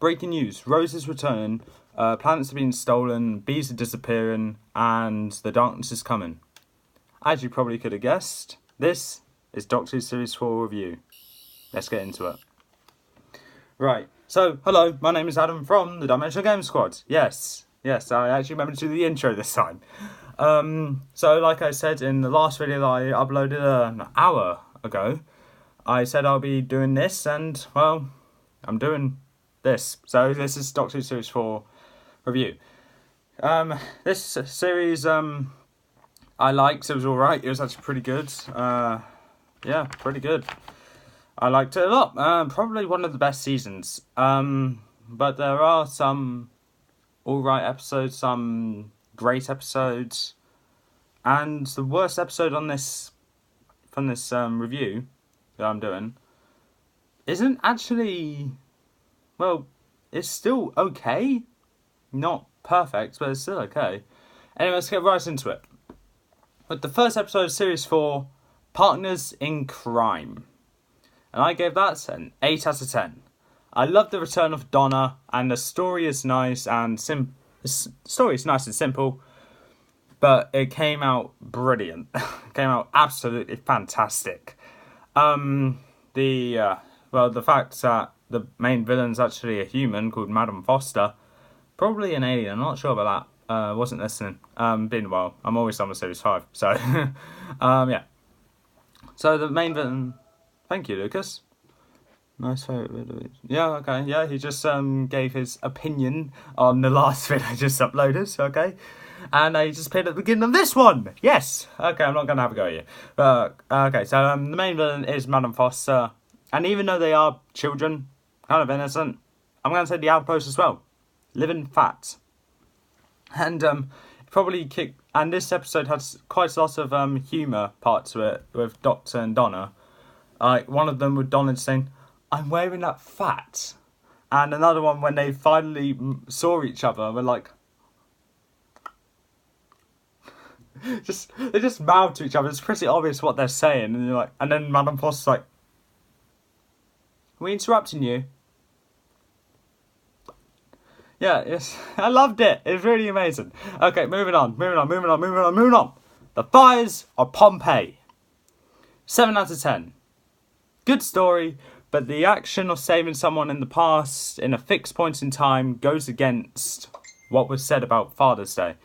breaking news. Rose is returning, planets are being stolen, bees are disappearing, and the darkness is coming. As you probably could have guessed, this is Doctor Who Series 4 review. Let's get into it. Right, so, hello, my name is Adam from the Dimensional Game Squad. Yes, I actually remembered to do the intro this time. So, like I said in the last video that I uploaded an hour ago, I said I'll be doing this, and, well, I'm doing this. So, this is Doctor Who Series 4 review. This series, I liked. It was alright. It was actually pretty good. Yeah, pretty good. I liked it a lot. Probably one of the best seasons. But there are some alright episodes, some great episodes, and the worst episode on this from this review that I'm doing isn't actually, well, it's still okay. Not perfect, but it's still okay. Anyway, let's get right into it. With the first episode of Series 4, Partners in Crime. And I gave that an 8 out of 10. I love the return of Donna, and the story is nice and simple, but it came out brilliant. It came out absolutely fantastic. The fact that the main villain's actually a human called Madame Foster, probably an alien, I'm not sure about that. Wasn't listening. Been a while. I'm always on with Series 5, so yeah. So the main villain. Thank you, Lucas. Nice favourite video. Yeah, okay. Yeah, he just gave his opinion on the last video I just uploaded, okay? And he just appeared at the beginning of this one! Yes! Okay, I'm not going to have a go at you. But, okay, so the main villain is Madame Foster. And even though they are children, kind of innocent, I'm going to say the outpost as well. Living fat. And and this episode has quite a lot of humour part to it with Doctor and Donna. One of them with Donna saying, "I'm wearing that fat," and another one when they finally saw each other, were like, they just mouth to each other. It's pretty obvious what they're saying, and you're like, and then Madame Foster's like, "Are we interrupting you?" Yeah, yes, I loved it. It's really amazing. Okay, moving on. The Fires of Pompeii. 7 out of 10. Good story, but the action of saving someone in the past in a fixed point in time goes against what was said about Father's Day.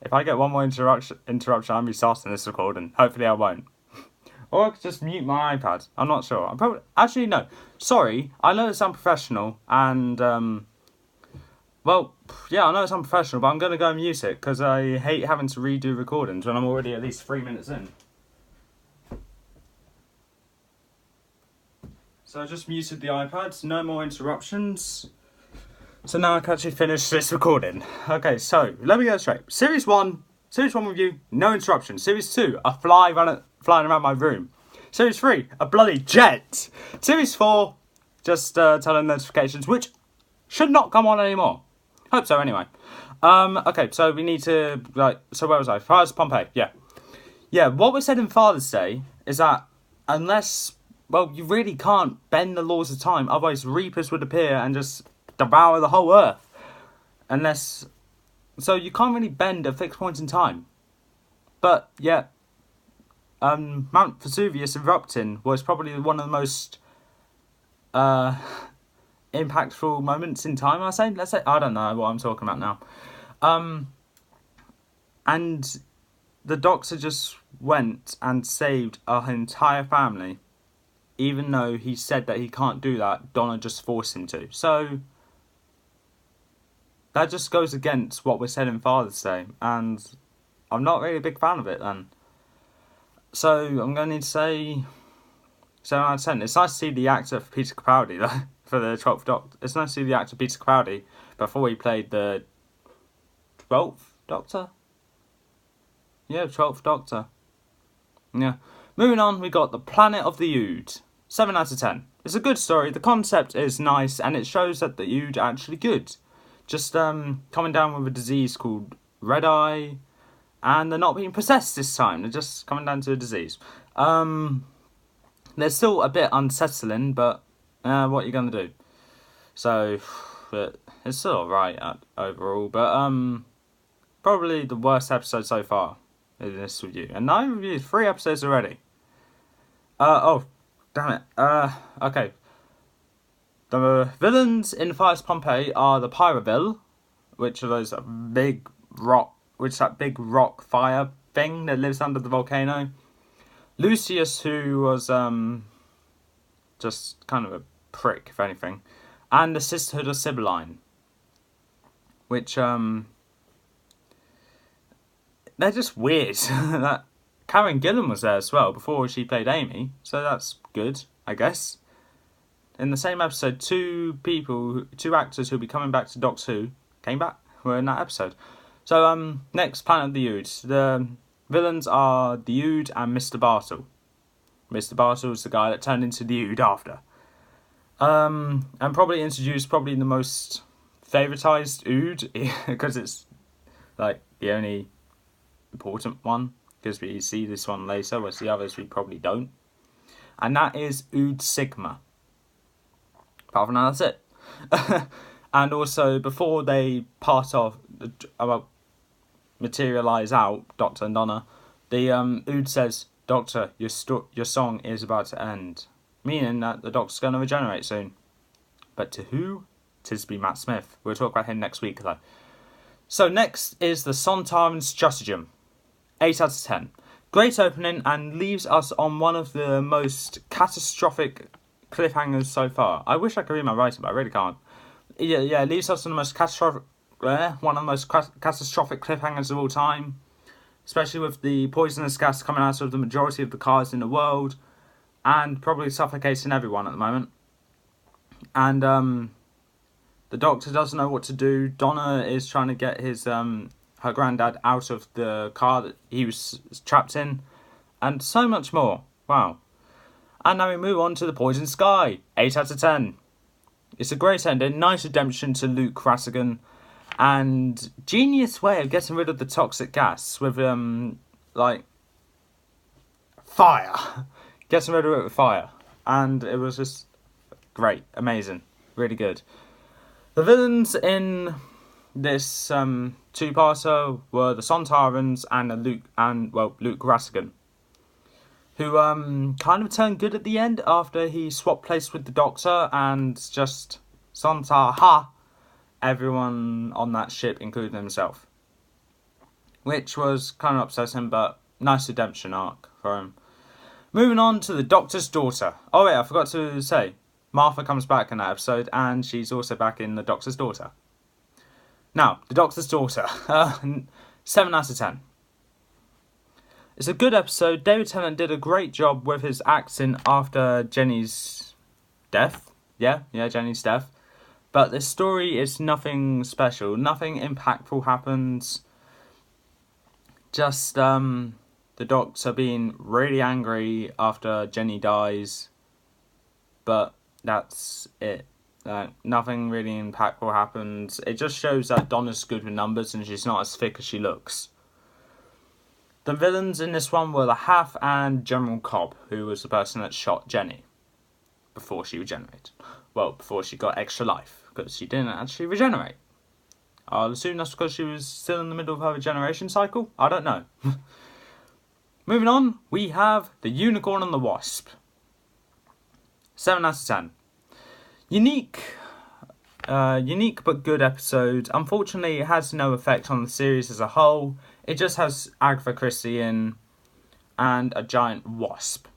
If I get one more interruption, I'll be starting this recording. Hopefully I won't. Or I could just mute my iPad. I'm not sure. Actually, no. Sorry, I know it's unprofessional, and, well, yeah, I know it's unprofessional, but I'm going to go and mute it, because I hate having to redo recordings when I'm already at least 3 minutes in. So I just muted the iPad, no more interruptions. So now I can actually finish this recording. Okay, so let me get it straight. Series 1 review, no interruptions. Series 2, a fly flying around my room. Series 3, a bloody jet. Series 4, just telling notifications, which should not come on anymore. Hope so, anyway. Okay, so we need to, so where was I? Fires of Pompeii, yeah. Yeah, what was said in Father's Day is that unless, well, you really can't bend the laws of time, otherwise Reapers would appear and just devour the whole Earth. So you can't really bend a fixed point in time. But, yeah, Mount Vesuvius erupting was probably one of the most impactful moments in time, let's say. I don't know what I'm talking about now. And the Doctor just went and saved our entire family. Even though he said that he can't do that, Donna just forced him to. So that just goes against what was said in Father's Day. And I'm not really a big fan of it then. So I'm going to need to say 7 out of 10. It's nice to see the actor for Peter Capaldi, though, for the 12th Doctor. It's nice to see the actor Peter Capaldi before he played the 12th Doctor? Yeah, 12th Doctor. Yeah. Moving on, we got The Planet of the Ood. 7 out of 10. It's a good story, the concept is nice, and it shows that the Ood are actually good. Just coming down with a disease called Red Eye, and they're not being possessed this time, they're just coming down to a disease. They're still a bit unsettling, but what are you going to do? So it's still alright overall, but probably the worst episode so far in this review. And I reviewed 3 episodes already. Oh, damn it. Okay. The villains in Fires Pompeii are the Pyroville, which are those big rock, which is that big rock fire thing that lives under the volcano. Lucius, who was just kind of a prick, if anything, and the Sisterhood of Sibylline, which they're just weird. That Karen Gillan was there as well before she played Amy, so that's good, I guess. In the same episode, 2 actors who'll be coming back to Doctor Who were in that episode. So next, Planet of the Oods. The villains are the Ood and Mr. Bartle. Mr. Bartle is the guy that turned into the Ood after. And probably introduced the most favoritized Ood, because it's like the only important one, because we see this one later, whereas the others we probably don't. And that is Ood Sigma. Apart from that, that's it. And also, before they materialise out, Doctor and Donna, the Ood says, "Doctor, your song is about to end," meaning that the Doctor's going to regenerate soon. But to who? Tisby Matt Smith. We'll talk about him next week, though. So next is the Sontaran Stratagem. 8 out of 10. Great opening, and leaves us on one of the most catastrophic cliffhangers so far. I wish I could read my writing, but I really can't. Yeah, it leaves us on the most catastrophic, one of the most catastrophic cliffhangers of all time. Especially with the poisonous gas coming out of the majority of the cars in the world, and probably suffocating everyone at the moment. And the Doctor doesn't know what to do. Donna is trying to get her granddad out of the car that he was trapped in, and so much more. Wow. And now we move on to The Poison Sky. 8 out of 10. It's a great ending, nice redemption to Luke Ratigan, and genius way of getting rid of the toxic gas with fire. Getting rid of it with fire. And it was just great, amazing, really good. The villains in this 2-parter were the Sontarans and Luke Ratigan, who kind of turned good at the end after he swapped place with the Doctor and just Sontar everyone on that ship, including himself. Which was kind of upsetting, but nice redemption arc for him. Moving on to the Doctor's daughter. Oh wait, I forgot to say, Martha comes back in that episode, and she's also back in the Doctor's daughter. Now, the Doctor's daughter. 7 out of 10. It's a good episode. David Tennant did a great job with his acting after Jenny's death. Yeah, Jenny's death. But this story is nothing special. Nothing impactful happens. Just the Doctor being really angry after Jenny dies. But that's it. Nothing really impactful happens. It just shows that Donna's good with numbers and she's not as thick as she looks. The villains in this one were the Hath and General Cobb, who was the person that shot Jenny before she regenerated. Well, before she got extra life, because she didn't actually regenerate. I'll assume that's because she was still in the middle of her regeneration cycle. I don't know. Moving on, we have The Unicorn and the Wasp. 7 out of 10. Unique but good episode. Unfortunately, it has no effect on the series as a whole. It just has Agatha Christie in and a giant wasp.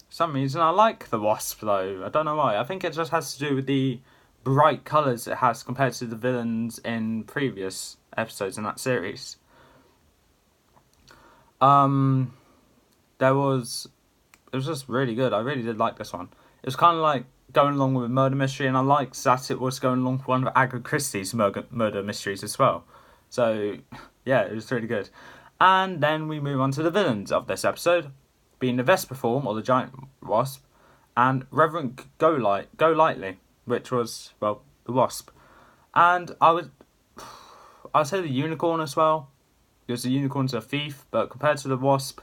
For some reason I like the wasp though. I don't know why. I think it just has to do with the bright colours it has compared to the villains in previous episodes in that series. It was just really good. I really did like this one. It was kind of like going along with a murder mystery, and I liked that it was going along with one of Agatha Christie's murder mysteries as well. So, yeah, it was really good. And then we move on to the villains of this episode, being the Vesperform, or the giant wasp, and Reverend Go Lightly, which was, well, the wasp. And I'd say the unicorn as well, because the unicorn's a thief, but compared to the wasp,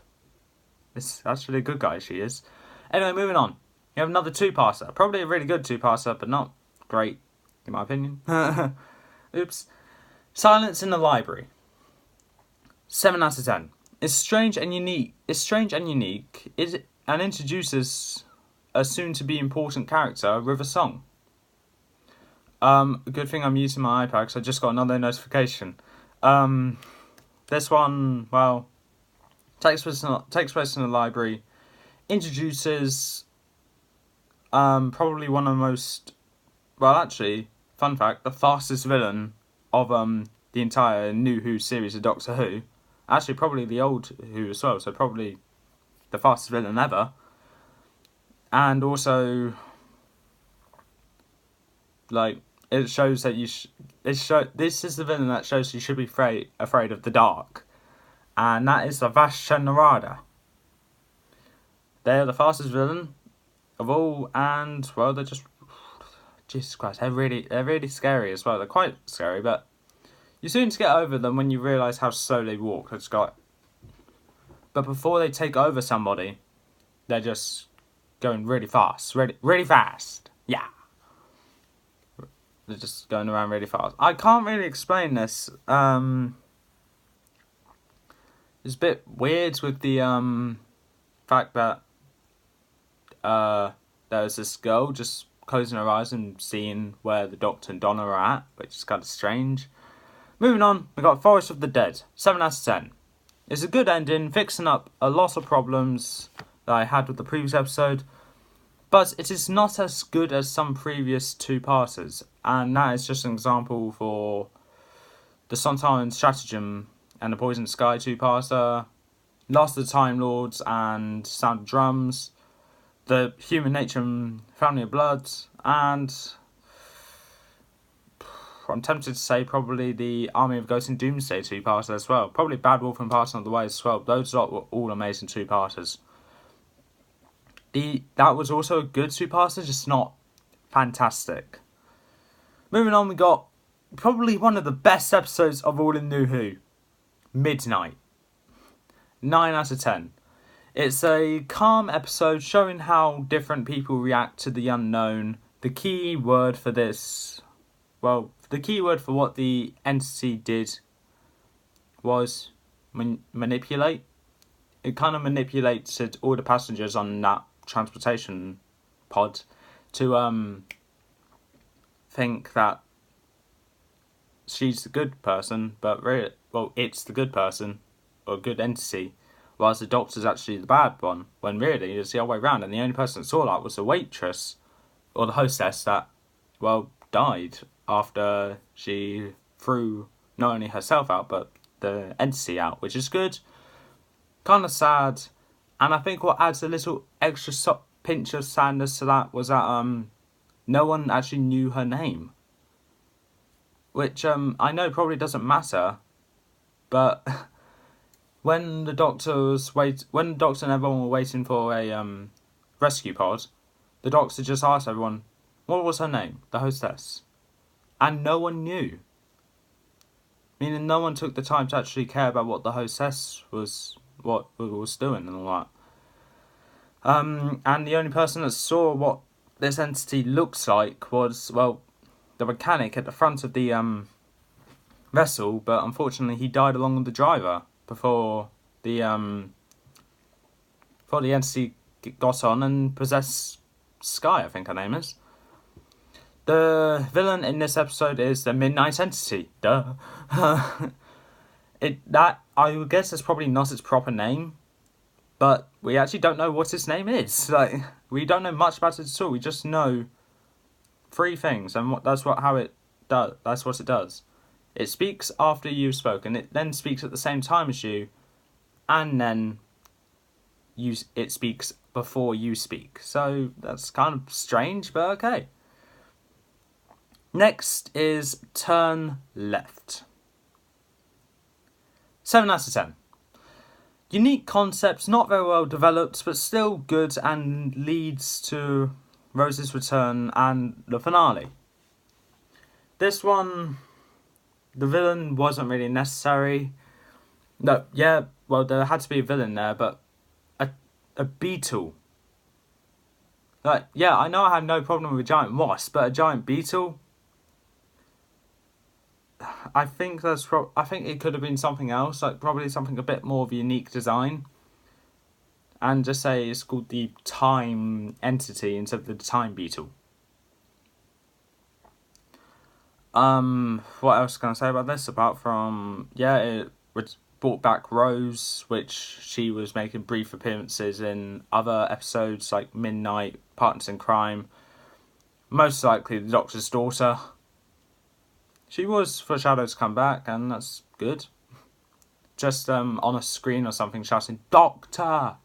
it's actually a good guy, she is. Anyway, moving on. You have another two-parter. Probably a really good two-parter, but not great, in my opinion. Oops. Silence in the Library. 7 out of 10. It's strange and unique. And introduces a soon-to-be important character, River Song. Good thing I'm using my iPad because I just got another notification. This one, well, takes place in the library. Introduces probably one of the most, well, actually, fun fact, the fastest villain of the entire new Who series of Doctor Who. Actually, probably the old Who as well, so probably the fastest villain ever. And also, like, it shows that this is the villain that shows you should be afraid of the dark. And that is the Vashta Nerada. They're the fastest villain of all, and, well, they're just, Jesus Christ, they're really scary as well. They're quite scary, but you soon get over them when you realise how slow they walk. But before they take over somebody, they're just going really fast. Really fast. Yeah. They're just going around really fast. I can't really explain this. It's a bit weird with the fact that there's this girl just closing her eyes and seeing where the Doctor and Donna are at, which is kind of strange. Moving on, we got Forest of the Dead, 7 out of 10. It's a good ending, fixing up a lot of problems that I had with the previous episode, but it is not as good as some previous two-parters, and that is just an example for the Sontaran Stratagem and the Poison Sky two-parter, Last of the Time Lords and Sound of Drums, the Human Nature and Family of Blood, and I'm tempted to say probably the Army of Ghosts and Doomsday two-parter as well. Probably Bad Wolf and Parson of the Way as well. Those lot were all amazing two-parters. That was also a good two-parter, just not fantastic. Moving on, we got probably one of the best episodes of all in New Who. Midnight. 9 out of 10. It's a calm episode showing how different people react to the unknown. The key word for this, well, the key word for what the entity did was manipulate. It kind of manipulated all the passengers on that transportation pod to think that she's the good person, but really, well, it's the good person or good entity, whilst the Doctor's actually the bad one, when really it's the other way around, and the only person that saw that was the waitress or the hostess that, well, died after she threw not only herself out but the entity out, which is good, kind of sad. And I think what adds a little extra pinch of sadness to that was that no one actually knew her name. Which I know probably doesn't matter, but when the Doctor and everyone were waiting for a rescue pod, the Doctor just asked everyone, what was her name, the hostess? And no one knew. Meaning no one took the time to actually care about what the hostess was doing and all that. And the only person that saw what this entity looks like was, well, the mechanic at the front of the vessel, but unfortunately he died along with the driver before the entity got on and possessed Sky, I think her name is. The villain in this episode is the Midnight Entity. Duh. I would guess that's probably not its proper name, but we actually don't know what its name is. Like, we don't know much about it at all. We just know 3 things, and that's what it does. It speaks after you've spoken. It then speaks at the same time as you, and then it speaks before you speak. So that's kind of strange, but okay. Next is Turn Left. 7 out of 10. Unique concepts, not very well developed, but still good and leads to Rose's return and the finale. This one, the villain wasn't really necessary. No, yeah, well, there had to be a villain there, but a beetle. Like, yeah, I know I have no problem with a giant wasp, but a giant beetle. I think I think it could have been something else, like probably something a bit more of a unique design. And just say it's called the Time Entity instead of the Time Beetle. What else can I say about this apart from it brought back Rose, which she was making brief appearances in other episodes like Midnight, Partners in Crime. Most likely the Doctor's daughter. She was foreshadowed to come back, and that's good. Just on a screen or something shouting "Doctor,"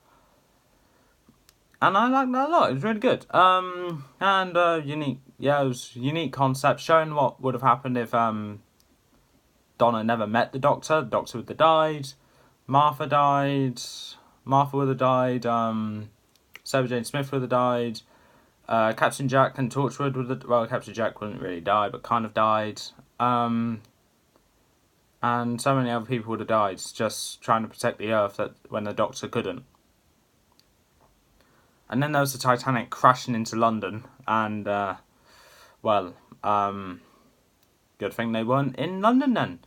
and I liked that a lot. It was really good. And unique. Yeah, it was a unique concept, showing what would have happened if Donna never met the Doctor. The Doctor would have died. Martha died. Martha would have died. Sarah Jane Smith would have died. Captain Jack and Torchwood would have... Well, Captain Jack wouldn't really die, but kind of died. And so many other people would have died just trying to protect the Earth when the Doctor couldn't. And then there was the Titanic crashing into London, and good thing they weren't in London then.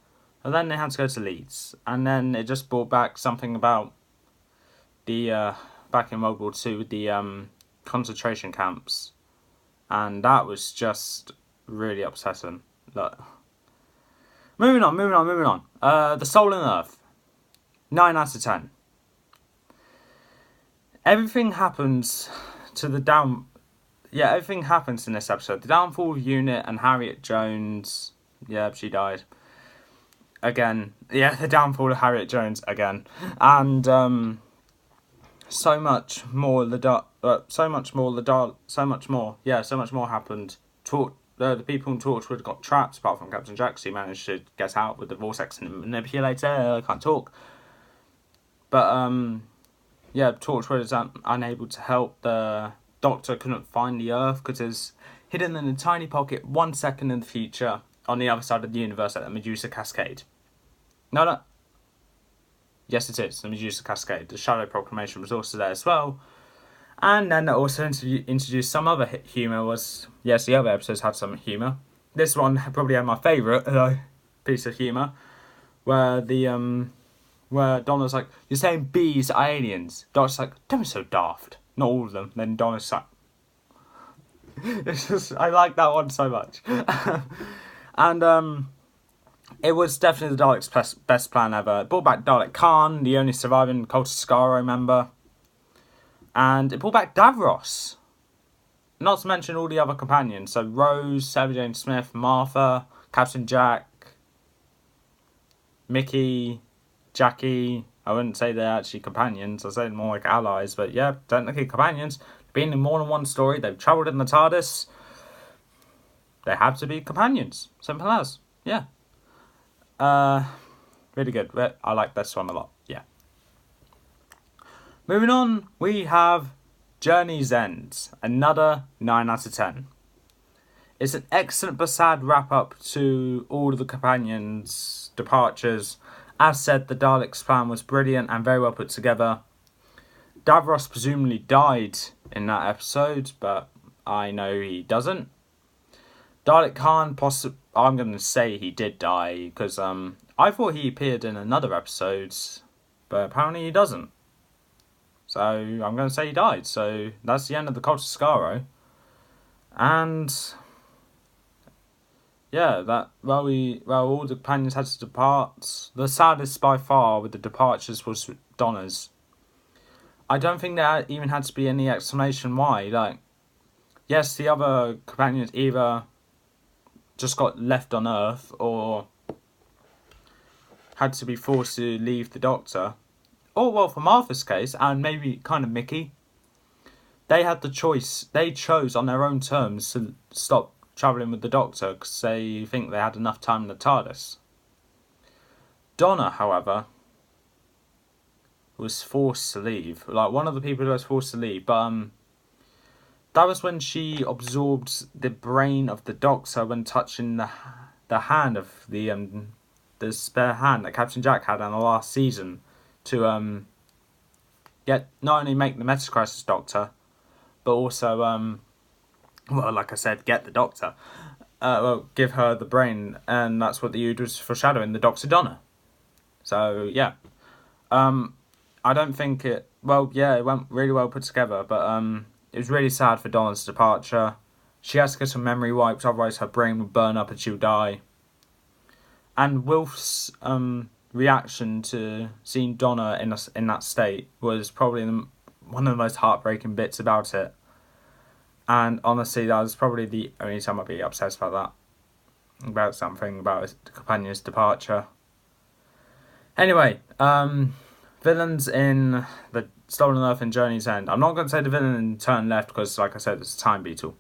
And then they had to go to Leeds, and then it just brought back something about the back in World War II with the concentration camps, and that was just really upsetting. Look. Moving on. The Soul and Earth. 9 out of 10. Everything happens everything happens in this episode. The downfall of UNIT and Harriet Jones. Yeah, she died. Again. Yeah, the downfall of Harriet Jones again. And so much more happened. So much more happened. The people in Torchwood got trapped, apart from Captain Jack, so he managed to get out with the vortex and manipulator. I can't talk. But, Torchwood is unable to help. The Doctor couldn't find the Earth because it's hidden in a tiny pocket 1 second in the future on the other side of the universe at the Medusa Cascade. No. Yes, it is, the Medusa Cascade. The Shadow Proclamation was also there as well. And then it also introduced some other humour. The other episodes had some humour. This one probably had my favourite piece of humour, where where Donna's like, "You're saying bees are aliens?" Doctor's like, "Don't be so daft." Not all of them. Then Donna's like, I like that one so much. And it was definitely the Daleks' best plan ever. It brought back Dalek Khan, the only surviving Cult of Skaro member. And it brought back Davros. Not to mention all the other companions. So Rose, Sarah Jane Smith, Martha, Captain Jack, Mickey, Jackie. I wouldn't say they're actually companions. I'd say they're more like allies. But yeah, technically companions. Been in more than one story. They've travelled in the TARDIS. They have to be companions. Simple as. Yeah. Really good. I like this one a lot. Yeah. Moving on, we have Journey's End. Another 9 out of 10. It's an excellent but sad wrap-up to all of the companions' departures. As said, the Daleks' plan was brilliant and very well put together. Davros presumably died in that episode, but I know he doesn't. Dalek Khan, I'm going to say he did die, because I thought he appeared in another episode, but apparently he doesn't. So I'm going to say he died. So that's the end of the Cult of Skaro. And yeah, all the companions had to depart. The saddest by far with the departures was Donna's. I don't think there even had to be any explanation why. Like, yes, the other companions either just got left on Earth or had to be forced to leave the Doctor. Or, well, for Martha's case, and maybe kind of Mickey, they had the choice. They chose on their own terms to stop travelling with the Doctor because they think they had enough time in the TARDIS. Donna, however, was forced to leave. Like, one of the people who was forced to leave, but that was when she absorbed the brain of the Doctor when touching the hand of the spare hand that Captain Jack had in the last season to get not only make the Metacrisis Doctor, but also, well, like I said, get the Doctor. Well, give her the brain, and that's what the Ood was foreshadowing, the Dr. Donna. So, yeah. I don't think it... Well, yeah, it went really well put together, but it was really sad for Donna's departure. She has to get some memory wipes, otherwise her brain will burn up and she'll die. And Wilf's reaction to seeing Donna in that state was probably one of the most heartbreaking bits about it. And honestly, that was probably the only time I'd be upset about that. About something, about his companion's departure. Anyway, villains in the Stolen Earth and Journey's End. I'm not going to say the villain in Turn Left because, like I said, it's a time beetle.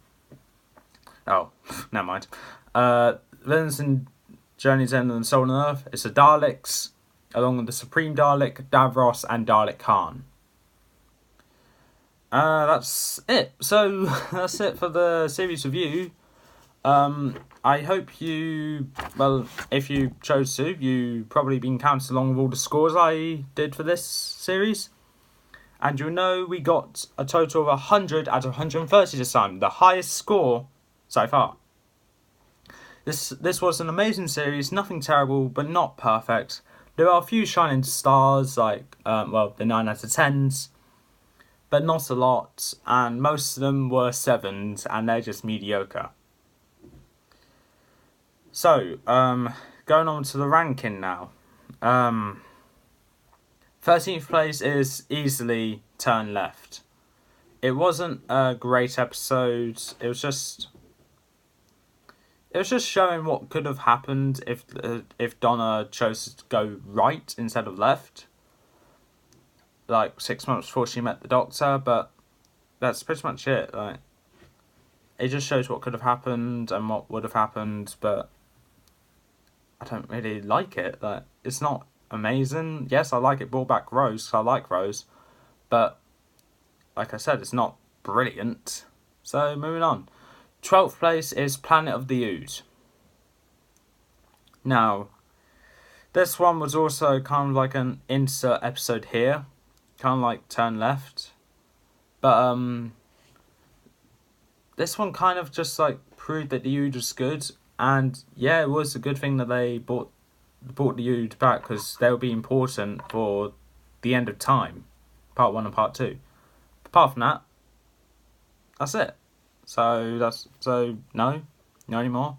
Oh, never mind. Villains in Journey's End and Stolen Earth. It's the Daleks, along with the Supreme Dalek, Davros, and Dalek Khan. That's it. So, that's it for the series review. I hope you, well, if you chose to, you probably been counted along with all the scores I did for this series. And you'll know we got a total of 100 out of 130 this time, the highest score so far. This was an amazing series, nothing terrible, but not perfect. There are a few shining stars, like, the 9 out of 10s, but not a lot, and most of them were 7s, and they're just mediocre. So, going on to the ranking now. 13th place is easily Turn Left. It wasn't a great episode. It was just showing what could have happened if Donna chose to go right instead of left. Like 6 months before she met the Doctor, but that's pretty much it. Like, it just shows what could have happened and what would have happened, but I don't really like it. Like, it's not amazing. Yes, I like it brought back Rose, because I like Rose, but like I said, it's not brilliant. So, moving on. 12th place is Planet of the Ood. Now, this one was also kind of like an insert episode here, kind of like Turn Left, but this one kind of just like proved that the Ood was good, and yeah, it was a good thing that they brought the Ood back, because they'll be important for the end of time, part 1 and part 2. Apart from that, that's it. No anymore.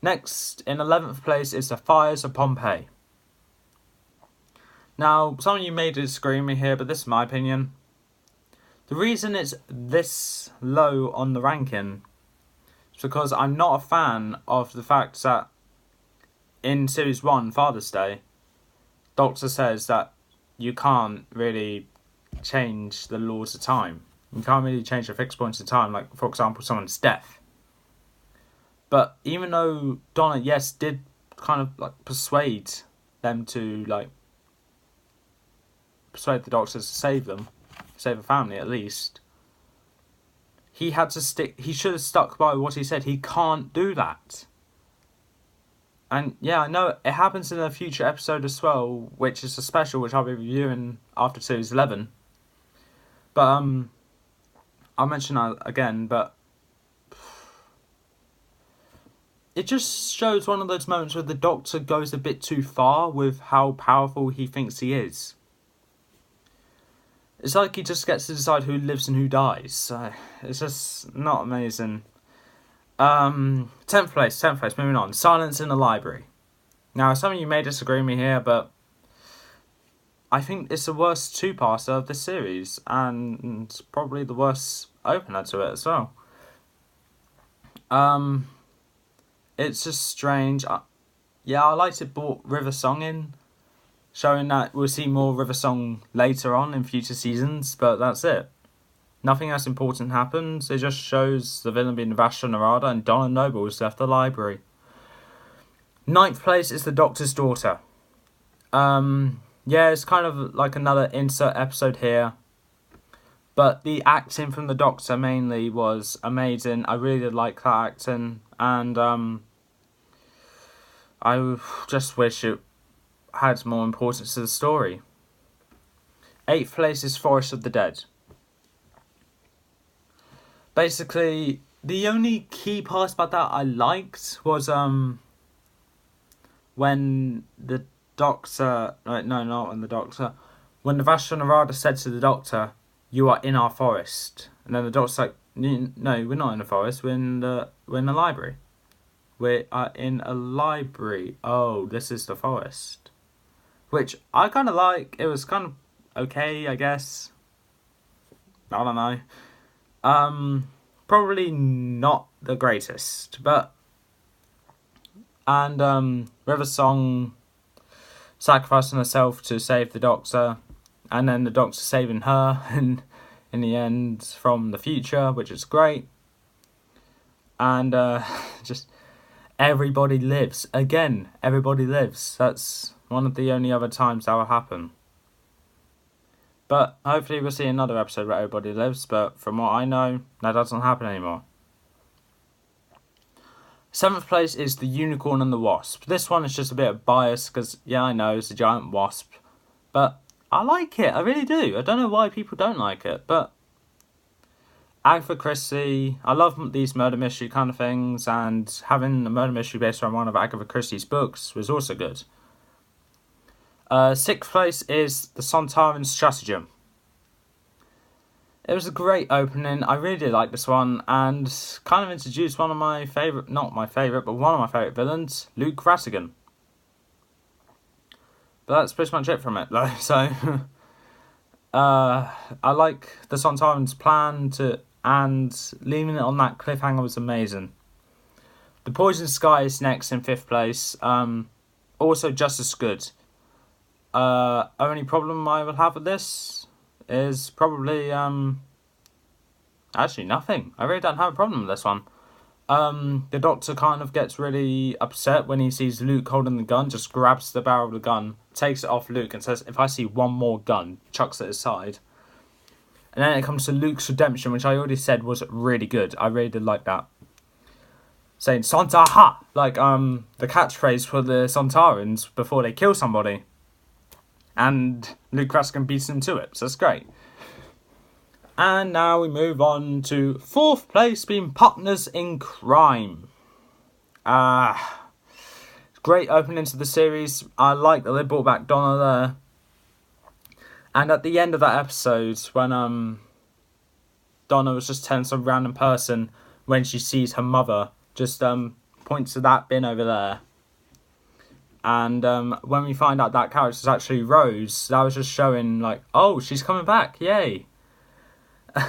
Next, in 11th place, is the Fires of Pompeii. Now, some of you may disagree with me here, but this is my opinion. The reason it's this low on the ranking is because I'm not a fan of the fact that in Series 1, Father's Day, Doctor says that you can't really change the laws of time. You can't really change the fixed points of time, like, for example, someone's death. But even though Donna, yes, did kind of, like, persuade them to, like, persuade the Doctor to save them, save a family at least, he should have stuck by what he said. He can't do that. And yeah, I know it happens in a future episode as well, which is a special, which I'll be reviewing after Series 11. But, I'll mention that again, but it just shows one of those moments where the Doctor goes a bit too far with how powerful he thinks he is. It's like he just gets to decide who lives and who dies, so it's just not amazing. 10th place, moving on. Silence in the Library. Now, some of you may disagree with me here, but I think it's the worst two-parter of the series, and probably the worst opener to it as well. It's just strange. I liked it brought River Song in, showing that we'll see more River Song later on in future seasons, but that's it. Nothing else important happens. It just shows the villain being Vastra Narada and Donna Nobles left the library. 9th place is The Doctor's Daughter. It's kind of like another insert episode here. But the acting from the Doctor mainly was amazing. I really did like that acting. And I just wish it had more importance to the story. 8th place is Forest of the Dead. basically, the only key part about that I liked was when the doctor... No, not when the doctor... When the Vashta Nerada said to the doctor, "You are in our forest." And then the doctor's like, "No, we're not in the forest, we're in the library. We are in a library. Oh, this is the forest." Which I kind of like. It was kind of okay, I guess. I don't know. Probably not the greatest, but... And River Song sacrificing herself to save the doctor, and then the doctor saving her in the end from the future, which is great. And just everybody lives. Again, everybody lives. That's one of the only other times that will happen. But hopefully we'll see another episode where everybody lives, but from what I know, that doesn't happen anymore. 7th place is The Unicorn and the Wasp. This one is just a bit of bias, because, yeah, I know, it's a giant wasp. But I like it, I really do. I don't know why people don't like it, but... Agatha Christie, I love these murder mystery kind of things, and having a murder mystery based on one of Agatha Christie's books was also good. 6th place is The Sontaran Stratagem. It was a great opening. I really did like this one, and kind of introduced one of my favourite, not my favourite, but one of my favourite villains, Luke Ratigan. But that's pretty much it from it, though. So, I like the Sontaran's plan and leaving it on that cliffhanger was amazing. The Poison Sky is next in 5th place. Also just as good. Only problem I will have with this is probably actually nothing. I really don't have a problem with this one. The doctor kind of gets really upset when he sees Luke holding the gun, just grabs the barrel of the gun, takes it off Luke and says, "If I see one more gun," chucks it aside. And then it comes to Luke's redemption, which I already said was really good. I really did like that. Saying "Sontar ha!" like the catchphrase for the Sontarans before they kill somebody. And Luke Ratigan beats him to it, so that's great. And now we move on to 4th place, being Partners in Crime. Great opening to the series. I like that they brought back Donna there. And at the end of that episode, when Donna was just telling some random person when she sees her mother, just points to that bin over there. And when we find out that character is actually Rose, that was just showing, like, oh, she's coming back, yay.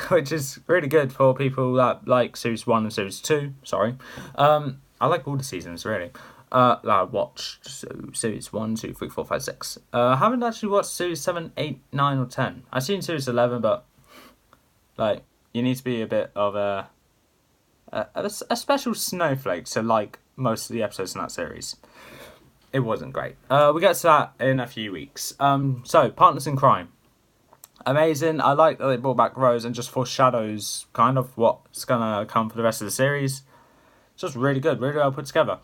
Which is really good for people that like Series 1 and Series 2, sorry. I like all the seasons, really. I watched Series 1, 2, 3, 4, 5, 6. I haven't actually watched Series 7, 8, 9, or 10. I've seen Series 11, but, like, you need to be a bit of a special snowflake to like most of the episodes in that series. It wasn't great. We'll get to that in a few weeks. So, Partners in Crime. Amazing. I like that they brought back Rose and just foreshadows kind of what's going to come for the rest of the series. It's just really good, really well put together.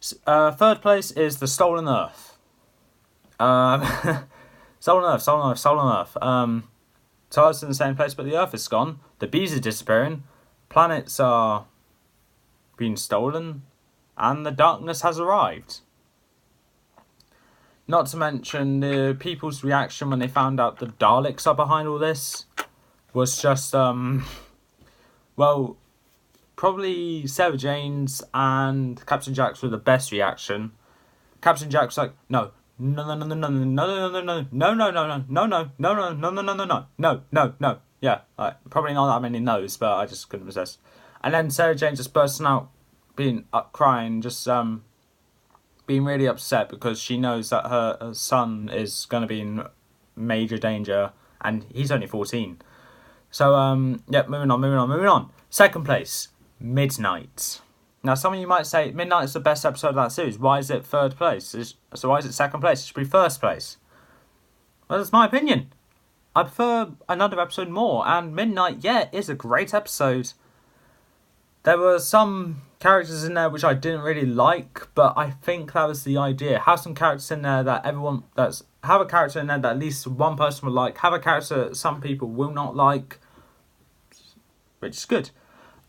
3rd place is The Stolen Earth. Stolen Earth. So it's in the same place, but the Earth is gone. The bees are disappearing. Planets are being stolen. And the darkness has arrived. Not to mention the people's reaction when they found out the Daleks are behind all this was just, well, probably Sarah Jane's and Captain Jack's were the best reaction. Captain Jack's like, no, yeah, like, probably not that many no's, but I just couldn't resist. And then Sarah Jane just bursting out, being crying, just being really upset because she knows that her son is going to be in major danger, and he's only 14. So, moving on. 2nd place, Midnight. Now, some of you might say, Midnight is the best episode of that series. Why is it 3rd place? So why is it 2nd place? It should be 1st place. Well, that's my opinion. I prefer another episode more, and Midnight, yeah, is a great episode. There were some characters in there which I didn't really like, but I think that was the idea. Have some characters in there that have a character in there that at least one person will like. Have a character that some people will not like, which is good.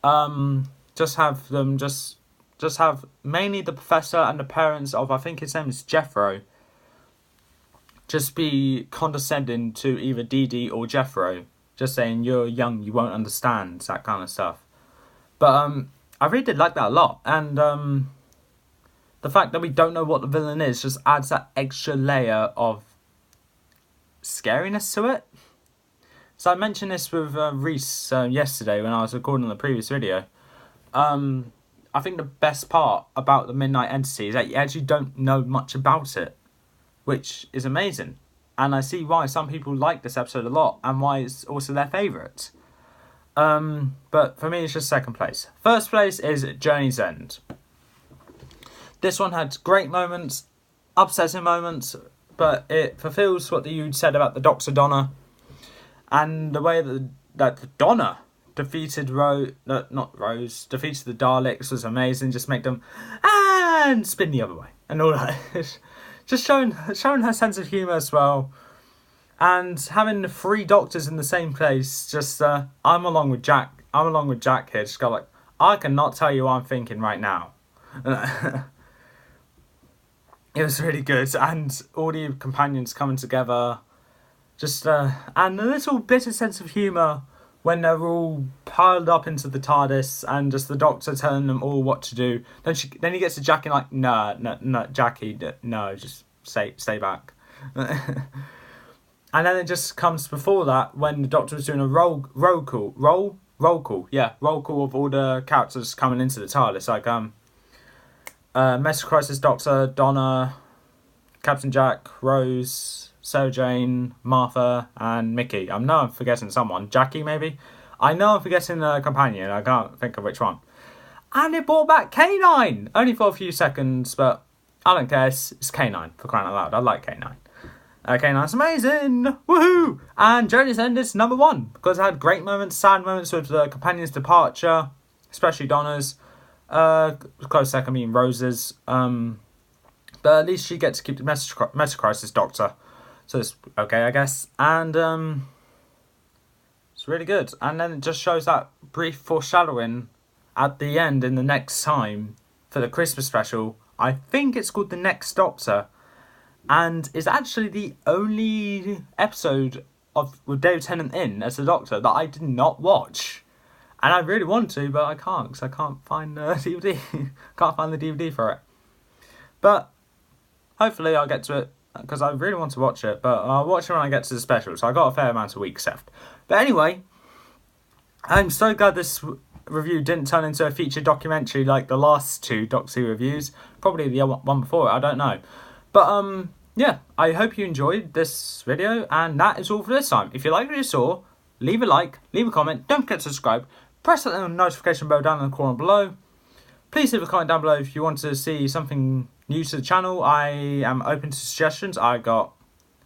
Just have them just have mainly the professor and the parents of, I think his name is Jethro, just be condescending to either Dee Dee or Jethro, just saying you're young, you won't understand, that kind of stuff. But I really did like that a lot, and the fact that we don't know what the villain is just adds that extra layer of scariness to it. So I mentioned this with Reese yesterday when I was recording the previous video. I think the best part about the Midnight Entity is that you actually don't know much about it, which is amazing. And I see why some people like this episode a lot and why it's also their favourite. But for me, it's just second place. First place is Journey's End. This one had great moments, upsetting moments, but it fulfills what you said about the Dr. Donna. And the way that Donna defeated defeated the Daleks was amazing. Just make them and spin the other way and all that. Just showing her sense of humour as well. And having the 3 doctors in the same place, just I'm along with Jack here, just go like, I cannot tell you what I'm thinking right now. It was really good, and all the companions coming together, just and a little bit of sense of humour when they're all piled up into the TARDIS, and just the Doctor telling them all what to do. Then he gets to Jackie like, no, Jackie, no, just stay back. And then it just comes before that when the Doctor was doing a roll call of all the characters coming into the TARDIS, like Mr. Crisis, Doctor, Donna, Captain Jack, Rose, Sarah Jane, Martha, and Mickey. I know I'm forgetting someone. Jackie, maybe? I know I'm forgetting a companion. I can't think of which one. And it brought back K9! Only for a few seconds, but I don't care. It's K9, for crying out loud. I like K9. K9's amazing! Woohoo! And Journey's End is number 1, because it had great moments, sad moments with the companion's departure, especially Donna's. Close second being Rose's. But at least she gets to keep the Meta Crisis Doctor. So it's okay, I guess. And it's really good. And then it just shows that brief foreshadowing at the end in the next time for the Christmas special. I think it's called The Next Doctor. And it's actually the only episode with David Tennant in as the Doctor that I did not watch. And I really want to, but I can't, because I can't find the DVD. Can't find the DVD for it. But hopefully I'll get to it, because I really want to watch it. But I'll watch it when I get to the special, so I got a fair amount of weeks left. But anyway, I'm so glad this review didn't turn into a feature documentary like the last 2 Doctor Who reviews. Probably the one before it, I don't know. But yeah, I hope you enjoyed this video, and that is all for this time. If you liked what you saw, leave a like, leave a comment, don't forget to subscribe, press that little notification bell down in the corner below. Please leave a comment down below if you want to see something new to the channel. I am open to suggestions. I got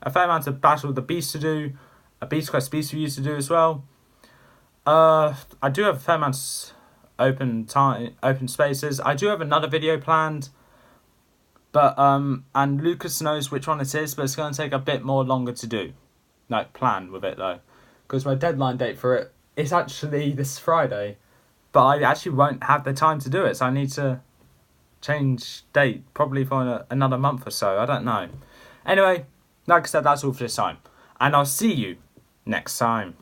a fair amount of Battle of the Beast to do, a Beast Quest Beast reviews to do as well. I do have a fair amount of open spaces. I do have another video planned. But, and Lucas knows which one it is, but it's going to take a bit more longer to do. Like, plan with it, though. Because my deadline date for it is actually this Friday. But I actually won't have the time to do it, so I need to change date. Probably for another month or so, I don't know. Anyway, like I said, that's all for this time. And I'll see you next time.